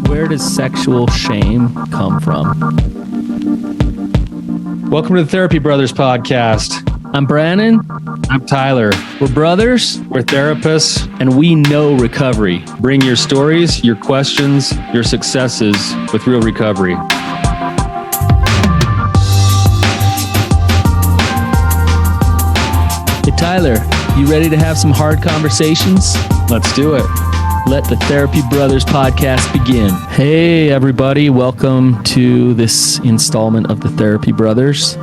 Where does sexual shame come from? Welcome to the Therapy Brothers podcast. I'm Brannon. I'm Tyler. We're brothers, We're therapists. and we know recovery. Bring your stories, your questions, your successes with real recovery. Hey, Tyler, you ready to have some hard conversations? Let's do it. Let the Therapy Brothers podcast begin. Hey, everybody. Welcome to this installment of the Therapy Brothers.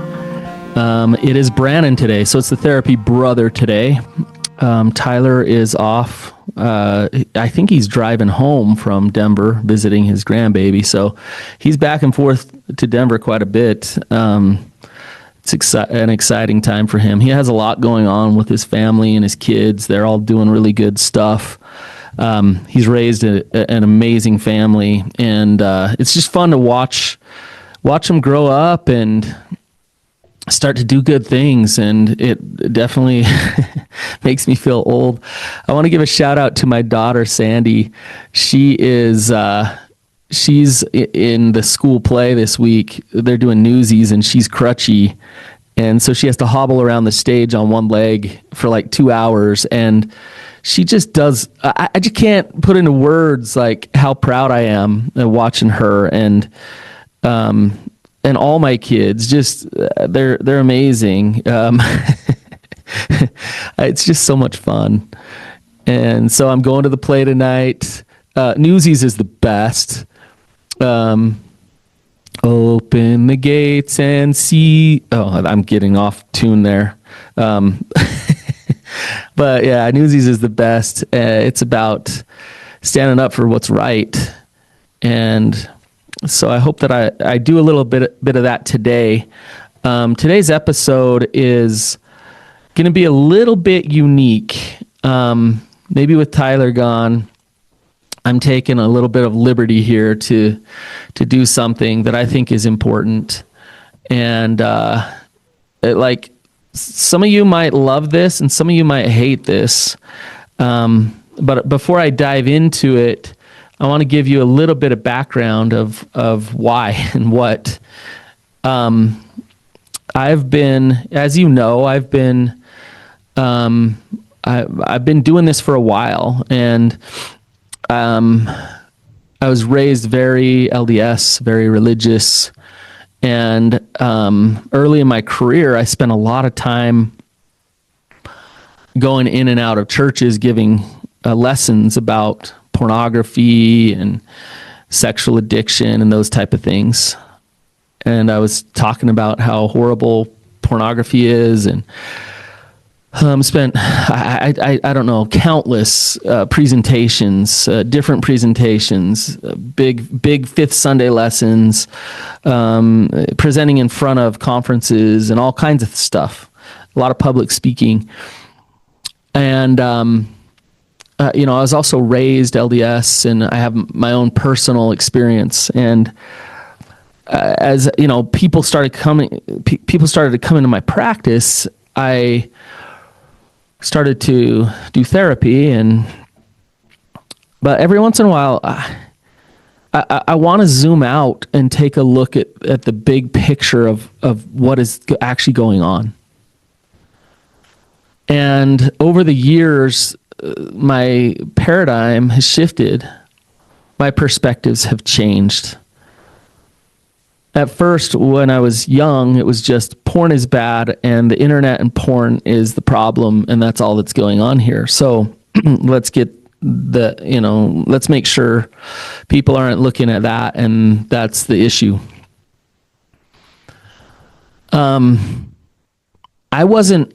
It is Brannon today, so it's the Therapy Brother today. Tyler is off. I think he's driving home from Denver, visiting his grandbaby. So he's back and forth to Denver quite a bit. It's an exciting time for him. He has a lot going on with his family and his kids. They're all doing really good stuff. He's raised an amazing family, and it's just fun to watch them grow up and start to do good things, and it definitely makes me feel old. I want to give a shout out to my daughter Sandy. She's in the school play this week. They're doing Newsies, and she's crutchy, and so she has to hobble around the stage on one leg for like 2 hours, and she just does. I just can't put into words like how proud I am watching her and all my kids. Just they're amazing. It's just so much fun, and so I'm going to the play tonight. Newsies is the best. Open the gates and see. Oh, I'm getting off tune there. But yeah, Newsies is the best. It's about standing up for what's right. And so I hope that I do a little bit of that today. Today's episode is going to be a little bit unique. Maybe with Tyler gone, I'm taking a little bit of liberty here to do something that I think is important. And some of you might love this and some of you might hate this. But before I dive into it, I want to give you a little bit of background of why and what. I've been, as you know, I've been doing this for a while, and I was raised very LDS, very religious. And early in my career, I spent a lot of time going in and out of churches, giving lessons about pornography and sexual addiction and those type of things. And I was talking about how horrible pornography is, and spent I don't know, countless presentations, different presentations, big Fifth Sunday lessons, presenting in front of conferences and all kinds of stuff. A lot of public speaking, and I was also raised LDS, and I have my own personal experience. And as you know, people started to come into my practice. I started to do therapy, but every once in a while, I want to zoom out and take a look at the big picture of what is actually going on. And over the years, my paradigm has shifted. My perspectives have changed. At first, when I was young, it was just porn is bad and the internet and porn is the problem, and that's all that's going on here. So let's make sure people aren't looking at that, and that's the issue. I wasn't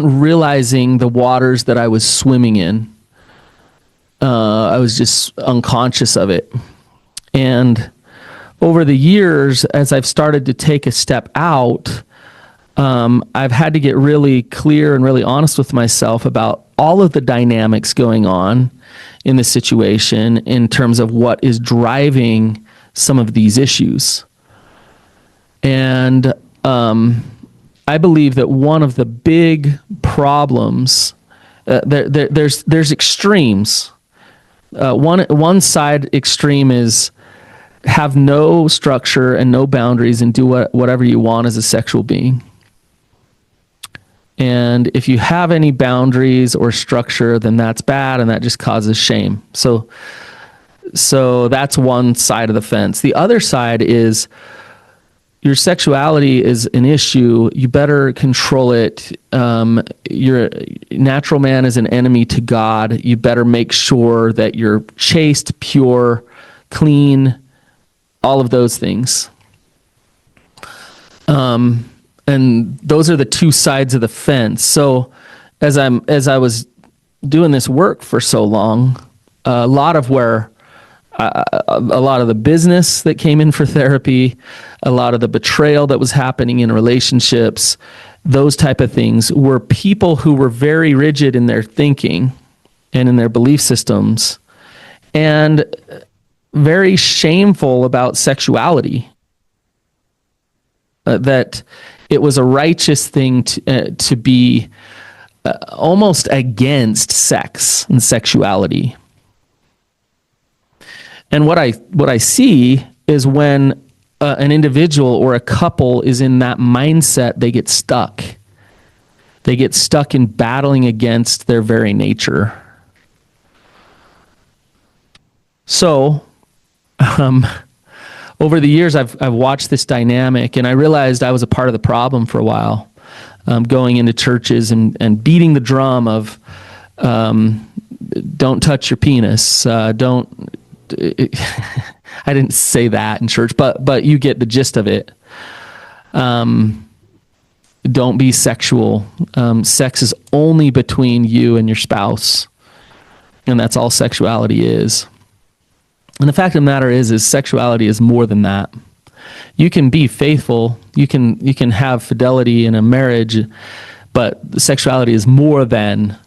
realizing the waters that I was swimming in. I was just unconscious of it. And over the years, as I've started to take a step out, I've had to get really clear and really honest with myself about all of the dynamics going on in the situation in terms of what is driving some of these issues. And I believe that one of the big problems, there's extremes. one side extreme is have no structure and no boundaries and do whatever you want as a sexual being. And if you have any boundaries or structure, then that's bad, and that just causes shame. So that's one side of the fence. The other side is your sexuality is an issue. You better control it. Your natural man is an enemy to God. You better make sure that you're chaste, pure, clean, all of those things. And those are the two sides of the fence. So as I was doing this work for so long, a lot of the business that came in for therapy, a lot of the betrayal that was happening in relationships, those type of things were people who were very rigid in their thinking and in their belief systems and very shameful about sexuality. That it was a righteous thing to be almost against sex and sexuality. And what I see is when an individual or a couple is in that mindset, they get stuck. They get stuck in battling against their very nature. So, over the years, I've watched this dynamic, and I realized I was a part of the problem for a while, going into churches and beating the drum of don't touch your penis, don't. I didn't say that in church, but you get the gist of it. Don't be sexual. Sex is only between you and your spouse, and that's all sexuality is. And the fact of the matter is sexuality is more than that. You can be faithful, you can have fidelity in a marriage, but sexuality is more than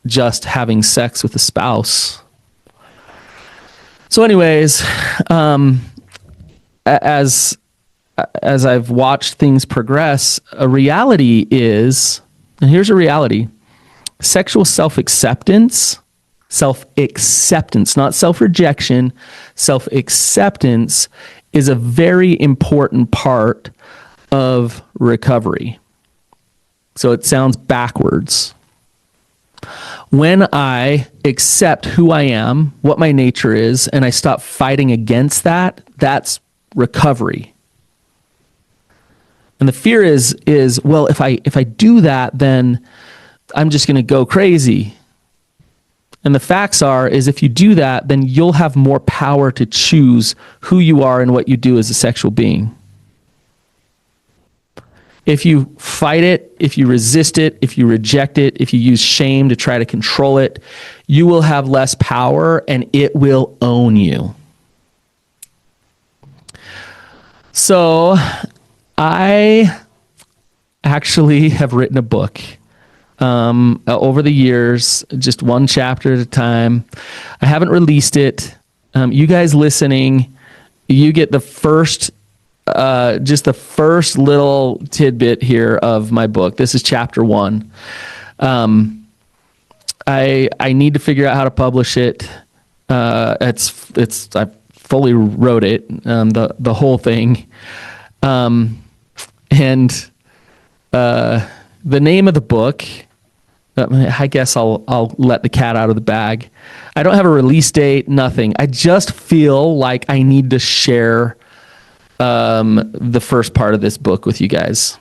just having sex with a spouse. So anyways, as I've watched things progress, a reality is, and here's a reality, sexual self-acceptance, not self-rejection, self-acceptance is a very important part of recovery. So it sounds backwards. When I accept who I am, what my nature is, and I stop fighting against that, that's recovery. And the fear is well, if I do that, then I'm just going to go crazy. And the facts is if you do that, then you'll have more power to choose who you are and what you do as a sexual being. If you fight it, if you resist it, if you reject it, if you use shame to try to control it, you will have less power and it will own you. So I actually have written a book. Over the years, just one chapter at a time. I haven't released it. You guys listening, you get the first, just the first little tidbit here of my book. This is chapter 1. I need to figure out how to publish it. I fully wrote it, the whole thing. And the name of the book, I guess I'll let the cat out of the bag. I don't have a release date, nothing. I just feel like I need to share the first part of this book with you guys.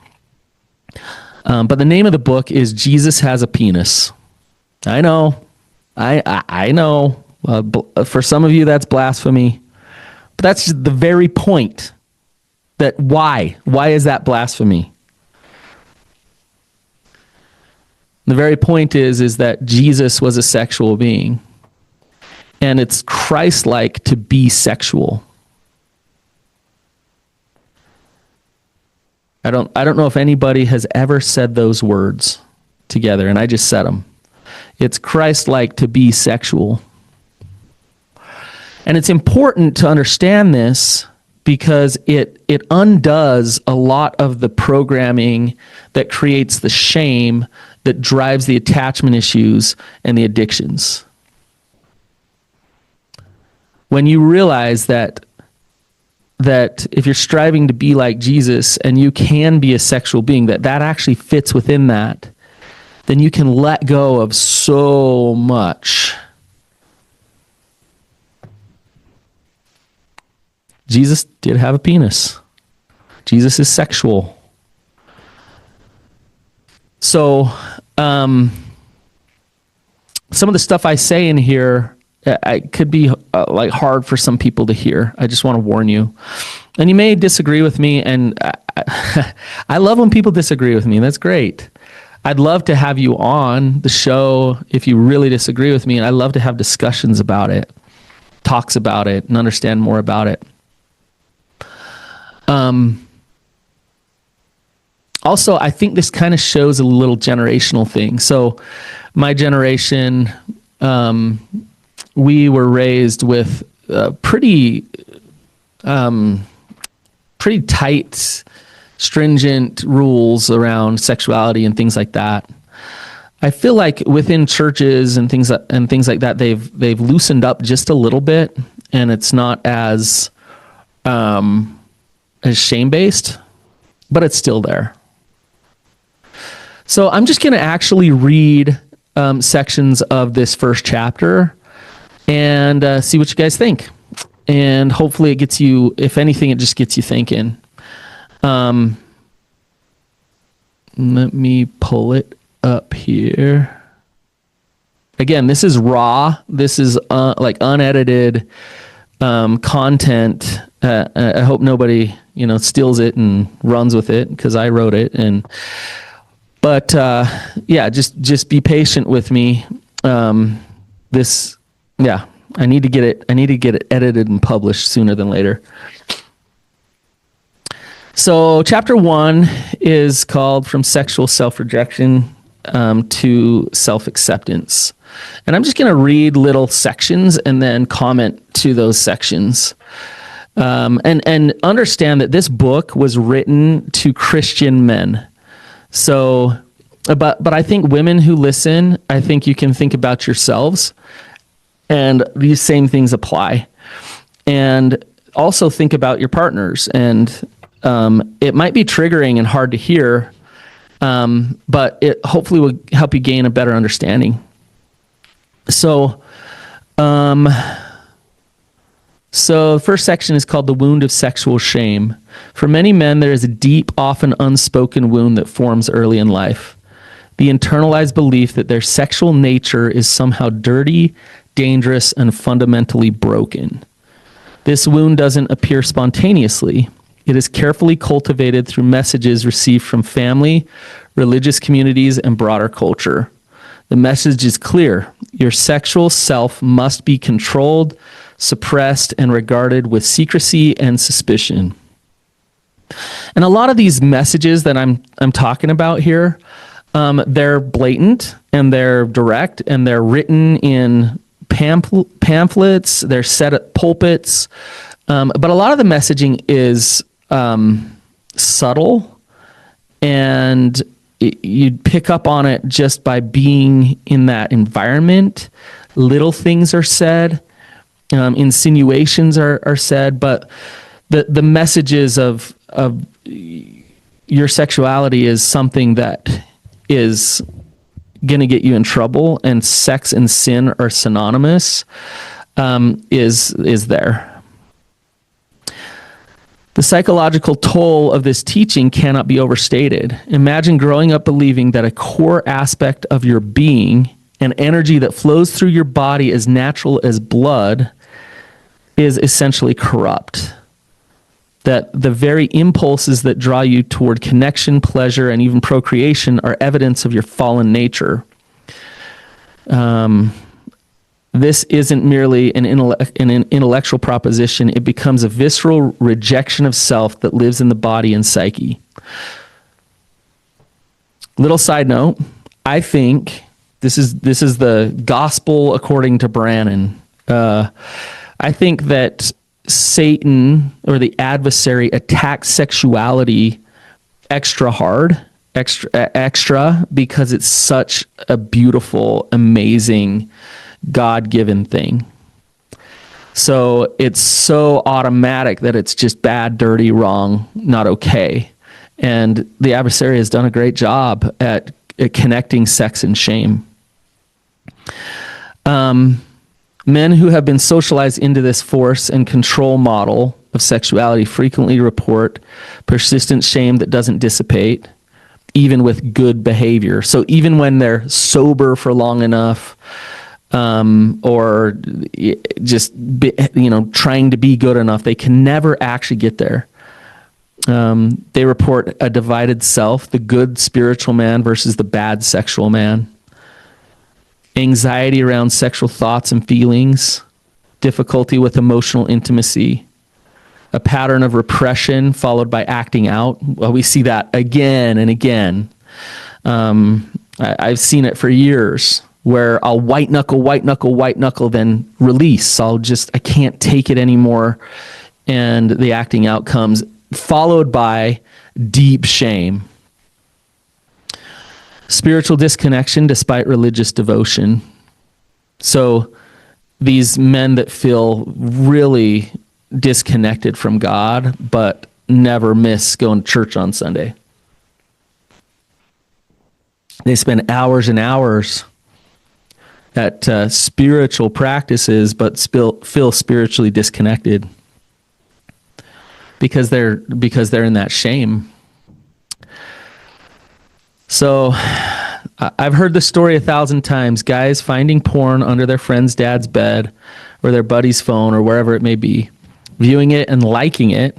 But the name of the book is Jesus Has a Penis. I know. I know. For some of you, that's blasphemy. But that's the very point. That why? Why is that blasphemy? The very point is that Jesus was a sexual being. And it's Christ-like to be sexual. I don't know if anybody has ever said those words together, and I just said them. It's Christ-like to be sexual. And it's important to understand this because it undoes a lot of the programming that creates the shame that drives the attachment issues and the addictions. when you realize that if you're striving to be like Jesus and you can be a sexual being, that actually fits within that, then you can let go of so much. Jesus did have a penis. Jesus is sexual. So, some of the stuff I say in here, it could be like hard for some people to hear. I just want to warn you. And you may disagree with me, and I love when people disagree with me. That's great. I'd love to have you on the show if you really disagree with me, and I love to have discussions about it, talks about it, and understand more about it. Also, I think this kind of shows a little generational thing. So my generation, we were raised with pretty tight, stringent rules around sexuality and things like that. I feel like within churches and things like that, they've loosened up just a little bit, and it's not as shame-based, but it's still there. So I'm just going to actually read sections of this first chapter and see what you guys think. And hopefully it gets you, if anything, it just gets you thinking. Let me pull it up here. Again, this is raw. This is like unedited content. I hope nobody, steals it and runs with it, because I wrote it. But just be patient with me. I need to get it edited and published sooner than later. So chapter 1 is called From Sexual Self-Rejection to Self-Acceptance. And I'm just going to read little sections and then comment to those sections. And understand that this book was written to Christian men. So, but I think women who listen, I think you can think about yourselves, and these same things apply. And also think about your partners. And it might be triggering and hard to hear, but it hopefully will help you gain a better understanding. So the first section is called The Wound of Sexual Shame. For many men, there is a deep, often unspoken wound that forms early in life. The internalized belief that their sexual nature is somehow dirty, dangerous, and fundamentally broken. This wound doesn't appear spontaneously. It is carefully cultivated through messages received from family, religious communities, and broader culture. The message is clear. Your sexual self must be controlled, suppressed, and regarded with secrecy and suspicion. And a lot of these messages that I'm talking about here, they're blatant and they're direct and they're written in pamphlets. They're set at pulpits, but a lot of the messaging is subtle, and you'd pick up on it just by being in that environment. Little things are said. Insinuations are said, but the messages of your sexuality is something that is going to get you in trouble, and sex and sin are synonymous, is there. The psychological toll of this teaching cannot be overstated. Imagine growing up believing that a core aspect of your being, an energy that flows through your body as natural as blood, is essentially corrupt. That the very impulses that draw you toward connection, pleasure, and even procreation are evidence of your fallen nature. This isn't merely an intellectual proposition. It becomes a visceral rejection of self that lives in the body and psyche. Little side note, I think this is the gospel according to Brannon. I think that Satan, or the adversary, attacks sexuality extra hard, extra because it's such a beautiful, amazing, God-given thing. So it's so automatic that it's just bad, dirty, wrong, not okay. And the adversary has done a great job at connecting sex and shame. Men who have been socialized into this force and control model of sexuality frequently report persistent shame that doesn't dissipate, even with good behavior. So even when they're sober for long enough, or just trying to be good enough, they can never actually get there. They report a divided self, the good spiritual man versus the bad sexual man. Anxiety around sexual thoughts and feelings, difficulty with emotional intimacy, a pattern of repression followed by acting out. Well, we see that again and again. I've seen it for years where I'll white knuckle, then release. I can't take it anymore. And the acting out comes, followed by deep shame. Spiritual disconnection despite religious devotion. So these men that feel really disconnected from God, but never miss going to church on Sunday. They spend hours and hours at spiritual practices, but feel spiritually disconnected because they're in that shame. So I've heard the story 1,000 times. Guys finding porn under their friend's dad's bed or their buddy's phone or wherever it may be, viewing it and liking it.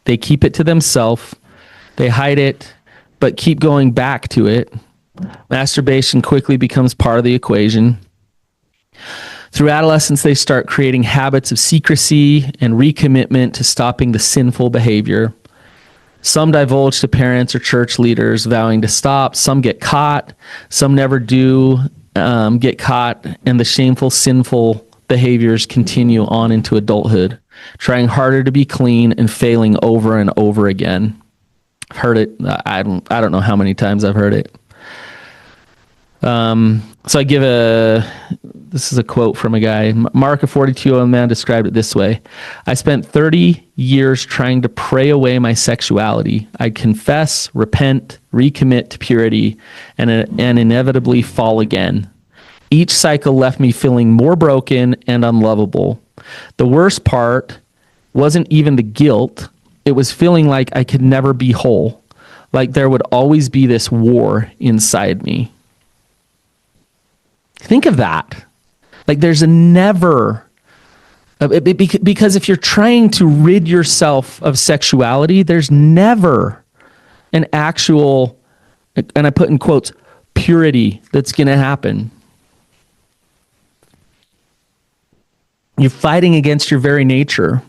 They keep it to themselves. They hide it, but keep going back to it. Masturbation quickly becomes part of the equation. Through adolescence, they start creating habits of secrecy and recommitment to stopping the sinful behavior. Some divulge to parents or church leaders, vowing to stop. Some get caught. Some never do get caught. And the shameful, sinful behaviors continue on into adulthood, trying harder to be clean and failing over and over again. I've heard it. I don't know how many times I've heard it. So I give this is a quote from a guy. Mark, a 42-year-old man, described it this way. I spent 30 years trying to pray away my sexuality. I'd confess, repent, recommit to purity, and inevitably fall again. Each cycle left me feeling more broken and unlovable. The worst part wasn't even the guilt. It was feeling like I could never be whole, like there would always be this war inside me. Think of that. Like there's a never, because if you're trying to rid yourself of sexuality, there's never an actual, and I put in quotes, purity that's going to happen. You're fighting against your very nature.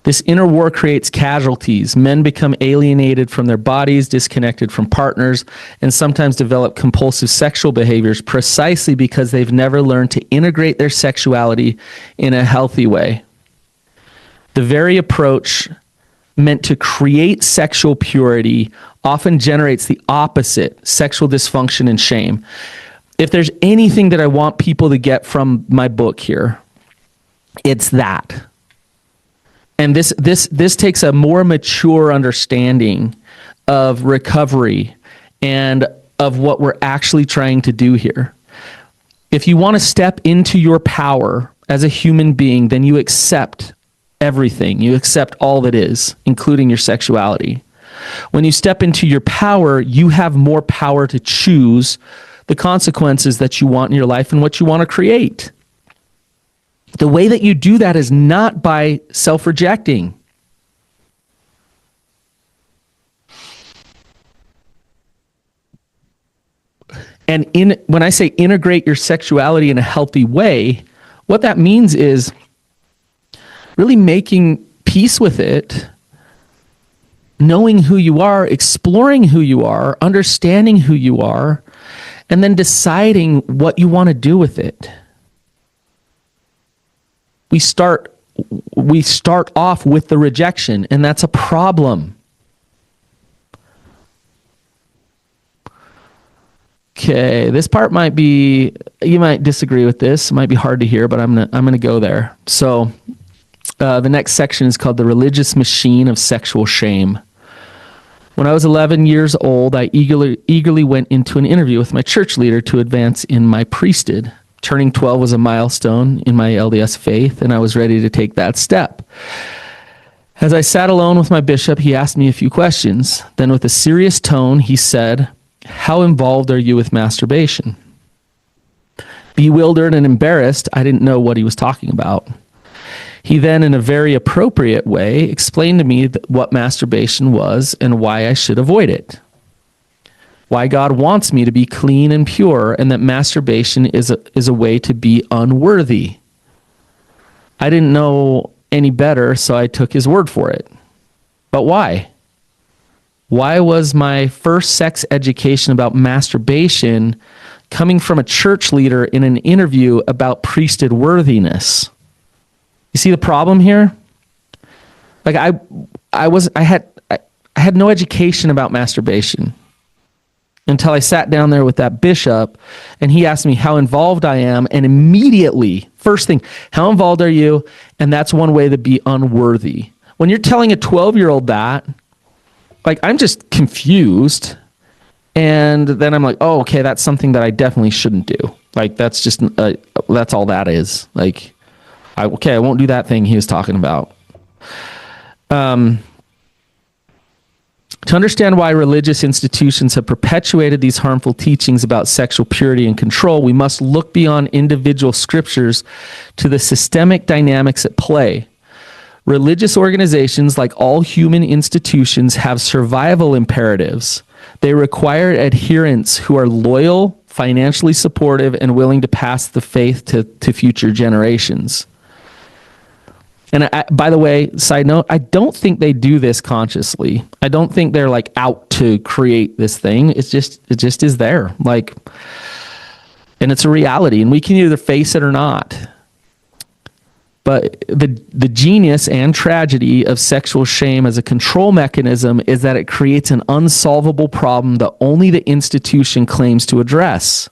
This inner war creates casualties. Men become alienated from their bodies, disconnected from partners, and sometimes develop compulsive sexual behaviors precisely because they've never learned to integrate their sexuality in a healthy way. The very approach meant to create sexual purity often generates the opposite, sexual dysfunction and shame. If there's anything that I want people to get from my book here, it's that. And this takes a more mature understanding of recovery and of what we're actually trying to do here. If you want to step into your power as a human being, then you accept everything. You accept all that is, including your sexuality. When you step into your power, you have more power to choose the consequences that you want in your life and what you want to create. The way that you do that is not by self-rejecting. And when I say integrate your sexuality in a healthy way, what that means is really making peace with it, knowing who you are, exploring who you are, understanding who you are, and then deciding what you want to do with it. We start off with the rejection, and that's a problem. Okay, this part might be, you might disagree with this. It might be hard to hear, but I'm gonna go there. So the next section is called The Religious Machine of Sexual Shame. When I was 11 years old, I eagerly went into an interview with my church leader to advance in my priesthood. Turning 12 was a milestone in my LDS faith, and I was ready to take that step. As I sat alone with my bishop, he asked me a few questions. Then with a serious tone, he said, "How involved are you with masturbation?" Bewildered and embarrassed, I didn't know what he was talking about. He then, in a very appropriate way, explained to me what masturbation was and why I should avoid it. Why God wants me to be clean and pure, and that masturbation is a way to be unworthy. I didn't know any better, so I took his word for it. But why? Why was my first sex education about masturbation coming from a church leader in an interview about priesthood worthiness? You see the problem here? Like I had no education about masturbation until I sat down there with that bishop and he asked me how involved I am, and immediately, first thing, how involved are you? And that's one way to be unworthy. When you're telling a 12-year-old that, like, I'm just confused. And then I'm like, oh, okay, that's something that I definitely shouldn't do. Like, that's just, that's all that is. Like, I won't do that thing he was talking about. To understand why religious institutions have perpetuated these harmful teachings about sexual purity and control, we must look beyond individual scriptures to the systemic dynamics at play. Religious organizations, like all human institutions, have survival imperatives. They require adherents who are loyal, financially supportive, and willing to pass the faith to future generations. And by the way, side note, I don't think they do this consciously. I don't think they're like out to create this thing. It just is there. Like, and it's a reality, and we can either face it or not. But the genius and tragedy of sexual shame as a control mechanism is that it creates an unsolvable problem that only the institution claims to address.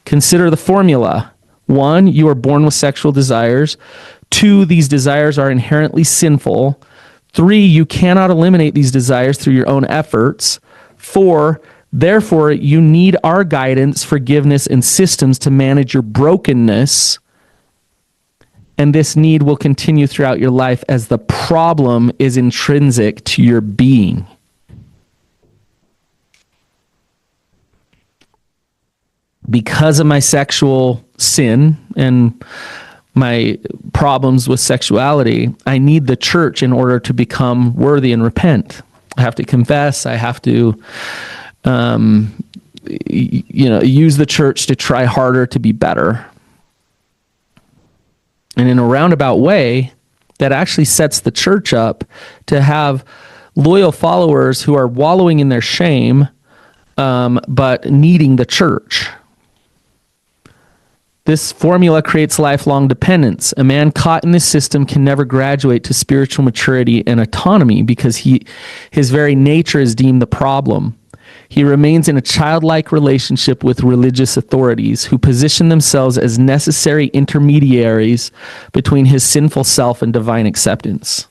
Consider the formula. 1, you are born with sexual desires. 2, these desires are inherently sinful. 3, you cannot eliminate these desires through your own efforts. 4, therefore, you need our guidance, forgiveness, and systems to manage your brokenness. And this need will continue throughout your life as the problem is intrinsic to your being. Because of my sexual sin and my problems with sexuality, I need the church in order to become worthy and repent. I have to confess. I have to, use the church to try harder to be better. And in a roundabout way, that actually sets the church up to have loyal followers who are wallowing in their shame, but needing the church. This formula creates lifelong dependence. A man caught in this system can never graduate to spiritual maturity and autonomy because his very nature is deemed the problem. He remains in a childlike relationship with religious authorities who position themselves as necessary intermediaries between his sinful self and divine acceptance.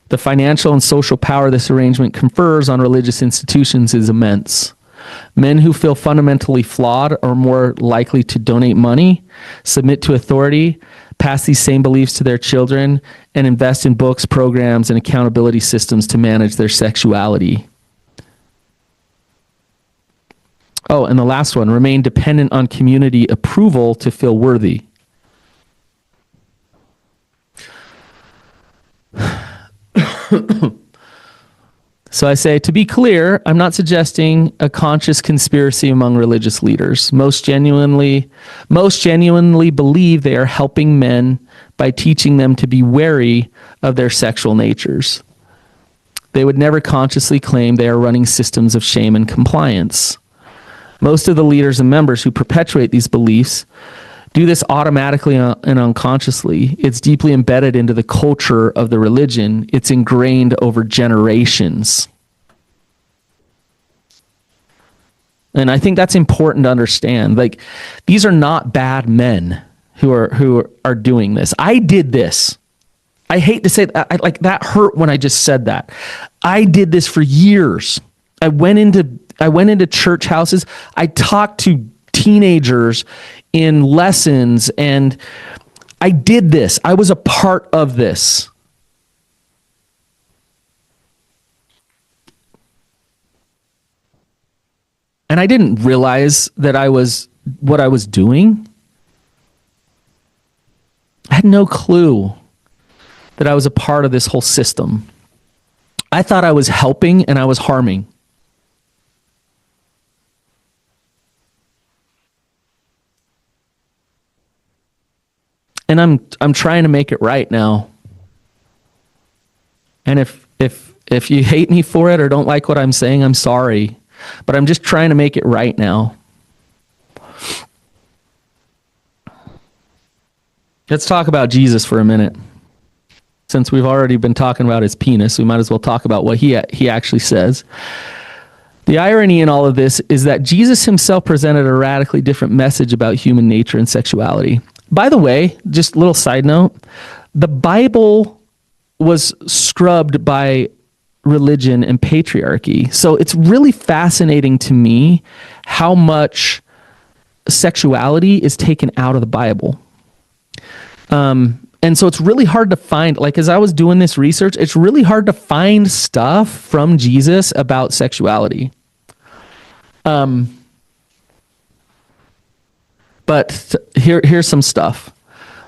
The financial and social power this arrangement confers on religious institutions is immense. Men who feel fundamentally flawed are more likely to donate money, submit to authority, pass these same beliefs to their children, and invest in books, programs, and accountability systems to manage their sexuality. Oh, and the last one, remain dependent on community approval to feel worthy. So I say, to be clear, I'm not suggesting a conscious conspiracy among religious leaders. Most genuinely believe they are helping men by teaching them to be wary of their sexual natures. They would never consciously claim they are running systems of shame and compliance. Most of the leaders and members who perpetuate these beliefs do this automatically and unconsciously. It's deeply embedded into the culture of the religion. It's ingrained over generations. And I think that's important to understand. Like, these are not bad men who are doing this. I did this. I hate to say that. That hurt when I just said that. I did this for years. I went into church houses. I talked to teenagers in lessons, and I did this. I was a part of this. And I didn't realize that what I was doing. I had no clue that I was a part of this whole system. I thought I was helping and I was harming. And I'm trying to make it right now. And if you hate me for it or don't like what I'm saying, I'm sorry. But I'm just trying to make it right now. Let's talk about Jesus for a minute. Since we've already been talking about his penis, we might as well talk about what he actually says. The irony in all of this is that Jesus himself presented a radically different message about human nature and sexuality. By the way, just a little side note, the Bible was scrubbed by religion and patriarchy. So it's really fascinating to me how much sexuality is taken out of the Bible. And so it's really hard to find, like, as I was doing this research, it's really hard to find stuff from Jesus about sexuality. But here's some stuff.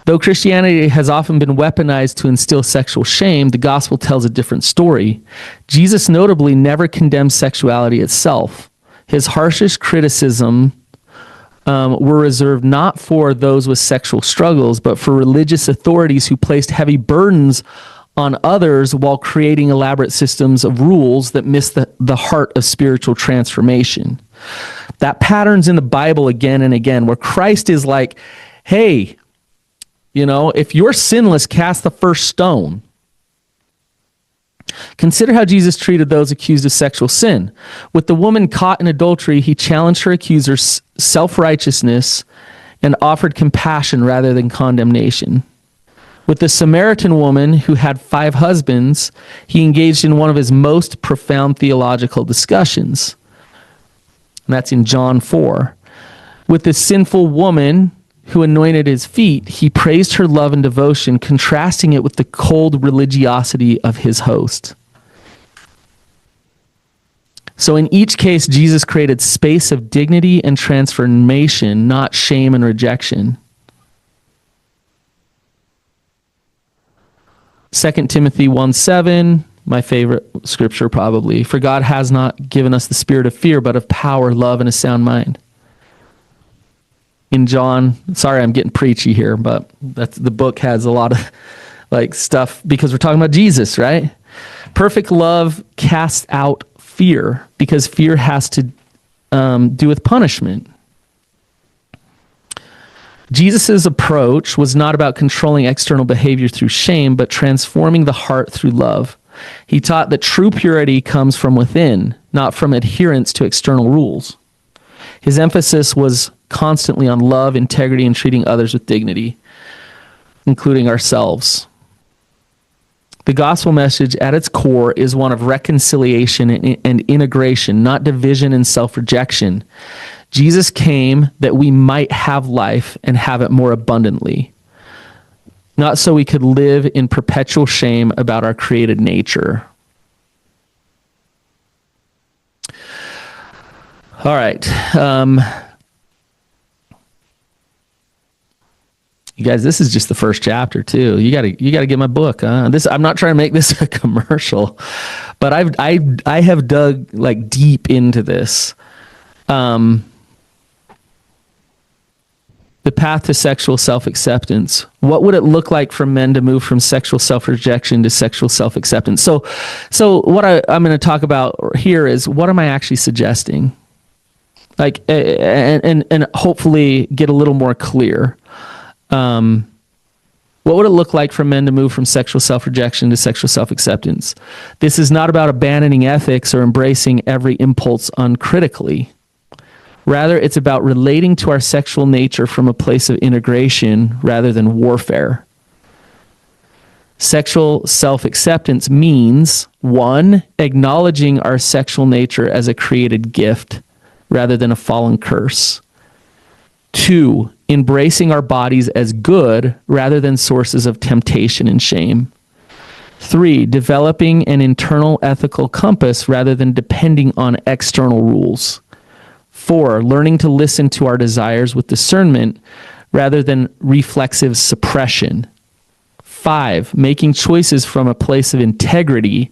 Though Christianity has often been weaponized to instill sexual shame, the gospel tells a different story. Jesus notably never condemned sexuality itself. His harshest criticism were reserved not for those with sexual struggles, but for religious authorities who placed heavy burdens on others while creating elaborate systems of rules that miss the heart of spiritual transformation. That pattern's in the Bible again and again, where Christ is like, hey, if you're sinless, cast the first stone. Consider how Jesus treated those accused of sexual sin. With the woman caught in adultery, he challenged her accuser's self-righteousness and offered compassion rather than condemnation. With the Samaritan woman who had 5 husbands, he engaged in one of his most profound theological discussions. And that's in John 4. With the sinful woman who anointed his feet, he praised her love and devotion, contrasting it with the cold religiosity of his host. So in each case, Jesus created space of dignity and transformation, not shame and rejection. 2 Timothy 1:7, my favorite scripture probably. For God has not given us the spirit of fear, but of power, love, and a sound mind. In John, sorry I'm getting preachy here, but the book has a lot of stuff because we're talking about Jesus, right? Perfect love casts out fear because fear has to do with punishment. Jesus' approach was not about controlling external behavior through shame, but transforming the heart through love. He taught that true purity comes from within, not from adherence to external rules. His emphasis was constantly on love, integrity, and treating others with dignity, including ourselves. The gospel message at its core is one of reconciliation and integration, not division and self-rejection. Jesus came that we might have life and have it more abundantly, not so we could live in perpetual shame about our created nature. All right. You guys, this is just the first chapter too. You gotta get my book. I'm not trying to make this a commercial, but I have dug deep into this. The path to sexual self-acceptance. What would it look like for men to move from sexual self-rejection to sexual self-acceptance? So what I'm going to talk about here is, what am I actually suggesting? And hopefully get a little more clear. What would it look like for men to move from sexual self-rejection to sexual self-acceptance? This is not about abandoning ethics or embracing every impulse uncritically. Rather, it's about relating to our sexual nature from a place of integration rather than warfare. Sexual self-acceptance means, 1, acknowledging our sexual nature as a created gift rather than a fallen curse. 2, embracing our bodies as good rather than sources of temptation and shame. 3, developing an internal ethical compass rather than depending on external rules. 4, learning to listen to our desires with discernment rather than reflexive suppression. 5, making choices from a place of integrity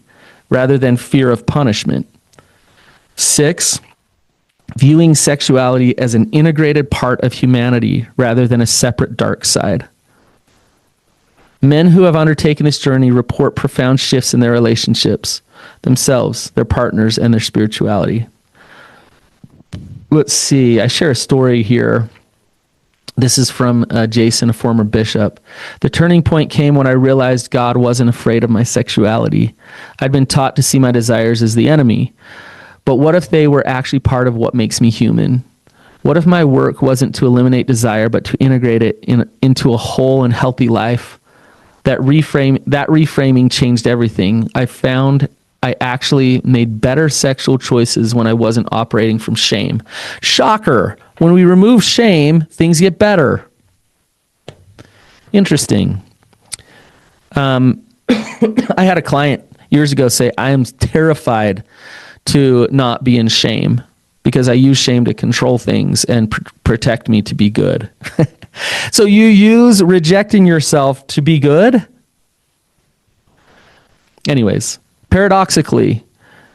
rather than fear of punishment. 6, viewing sexuality as an integrated part of humanity rather than a separate dark side. Men who have undertaken this journey report profound shifts in their relationships, themselves, their partners, and their spirituality. Let's see, I share a story here. This is from Jason, a former bishop. The turning point came when I realized God wasn't afraid of my sexuality. I'd been taught to see my desires as the enemy. But what if they were actually part of what makes me human? What if my work wasn't to eliminate desire, but to integrate it into a whole and healthy life? That reframing changed everything. I found I actually made better sexual choices when I wasn't operating from shame. Shocker! When we remove shame, things get better. Interesting. I had a client years ago say, I am terrified to not be in shame because I use shame to control things and protect me to be good. So you use rejecting yourself to be good? Anyways, paradoxically,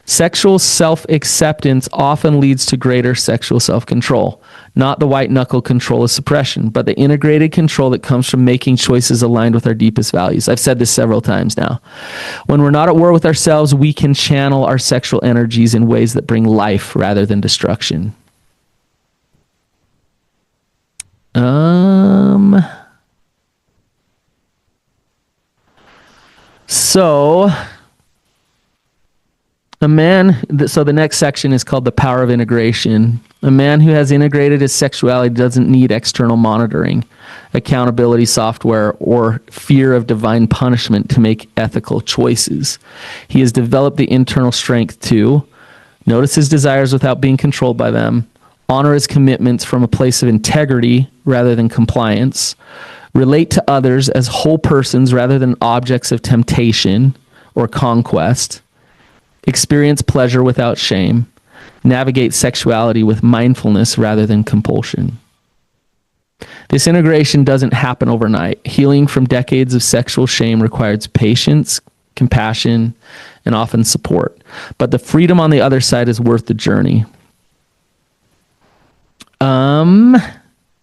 sexual self-acceptance often leads to greater sexual self-control, not the white-knuckle control of suppression, but the integrated control that comes from making choices aligned with our deepest values. I've said this several times now. When we're not at war with ourselves, we can channel our sexual energies in ways that bring life rather than destruction. So the next section is called the power of integration. A man who has integrated his sexuality doesn't need external monitoring, accountability software, or fear of divine punishment to make ethical choices. He has developed the internal strength to notice his desires without being controlled by them, honor his commitments from a place of integrity rather than compliance, relate to others as whole persons rather than objects of temptation or conquest, experience pleasure without shame, navigate sexuality with mindfulness rather than compulsion. This integration doesn't happen overnight. Healing from decades of sexual shame requires patience, compassion, and often support. But the freedom on the other side is worth the journey.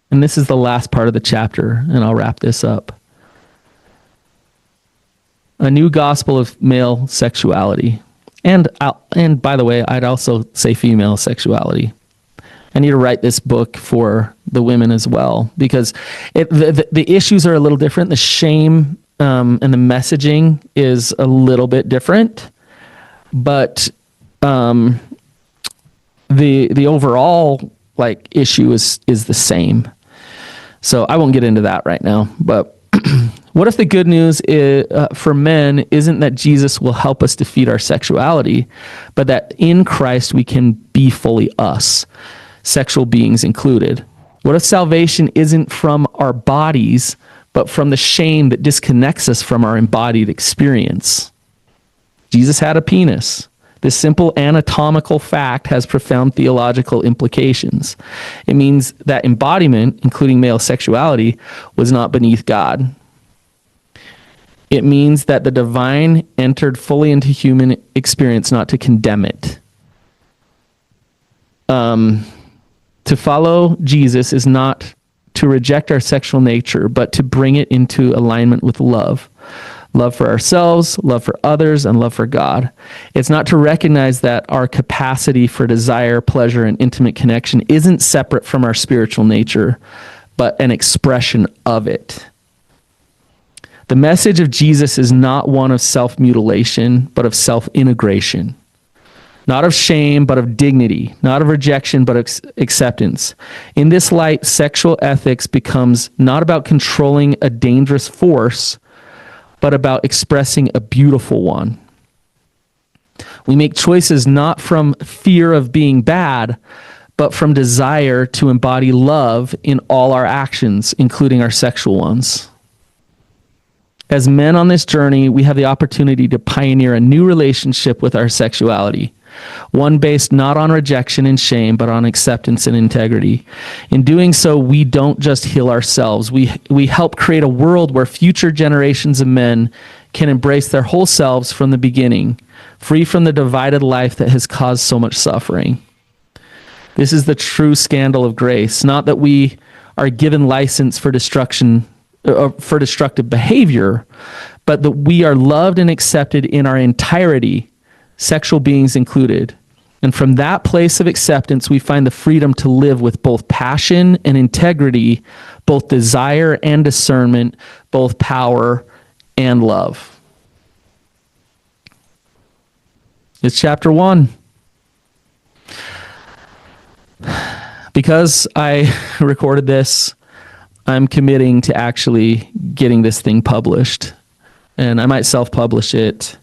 And this is the last part of the chapter, and I'll wrap this up. A new gospel of male sexuality. And by the way, I'd also say female sexuality. I need to write this book for the women as well, because the issues are a little different. The shame and the messaging is a little bit different, but the overall issue is the same. So I won't get into that right now, but what if the good news for men isn't that Jesus will help us defeat our sexuality, but that in Christ we can be fully us, sexual beings included? What if salvation isn't from our bodies, but from the shame that disconnects us from our embodied experience? Jesus had a penis. This simple anatomical fact has profound theological implications. It means that embodiment, including male sexuality, was not beneath God. It means that the divine entered fully into human experience, not to condemn it. To follow Jesus is not to reject our sexual nature, but to bring it into alignment with love. Love for ourselves, love for others, and love for God. It's not to recognize that our capacity for desire, pleasure, and intimate connection isn't separate from our spiritual nature, but an expression of it. The message of Jesus is not one of self-mutilation, but of self-integration. not of shame, but of dignity, not of rejection, but of acceptance. In this light, sexual ethics becomes not about controlling a dangerous force, but about expressing a beautiful one. We make choices not from fear of being bad, but from desire to embody love in all our actions, including our sexual ones. As men on this journey, we have the opportunity to pioneer a new relationship with our sexuality, one based not on rejection and shame, but on acceptance and integrity. In doing so, we don't just heal ourselves. We help create a world where future generations of men can embrace their whole selves from the beginning, free from the divided life that has caused so much suffering. This is the true scandal of grace, not that we are given license for destructive behavior, but that we are loved and accepted in our entirety, sexual beings included. And from that place of acceptance, we find the freedom to live with both passion and integrity, both desire and discernment, both power and love. It's chapter 1. Because I recorded this, I'm committing to actually getting this thing published. And I might self-publish it.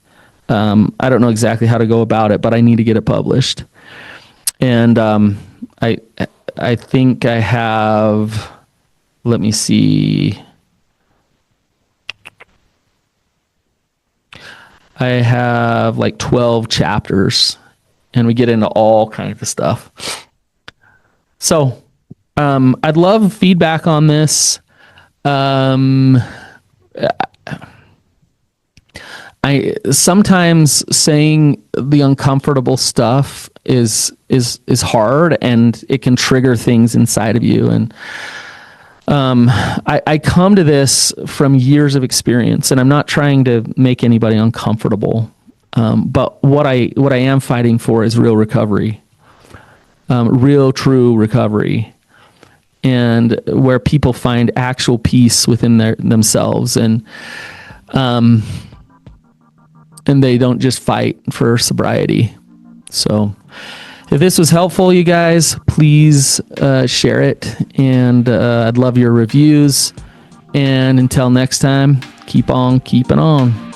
I don't know exactly how to go about it, but I need to get it published. And I think I have, let me see. I have like 12 chapters, and we get into all kinds of stuff. So I'd love feedback on this. I sometimes saying the uncomfortable stuff is hard, and it can trigger things inside of you. And I come to this from years of experience, and I'm not trying to make anybody uncomfortable. But what I am fighting for is real recovery, real true recovery, and where people find actual peace within themselves, and they don't just fight for sobriety. So if this was helpful, you guys, please share it, and I'd love your reviews. And until next time, keep on keeping on.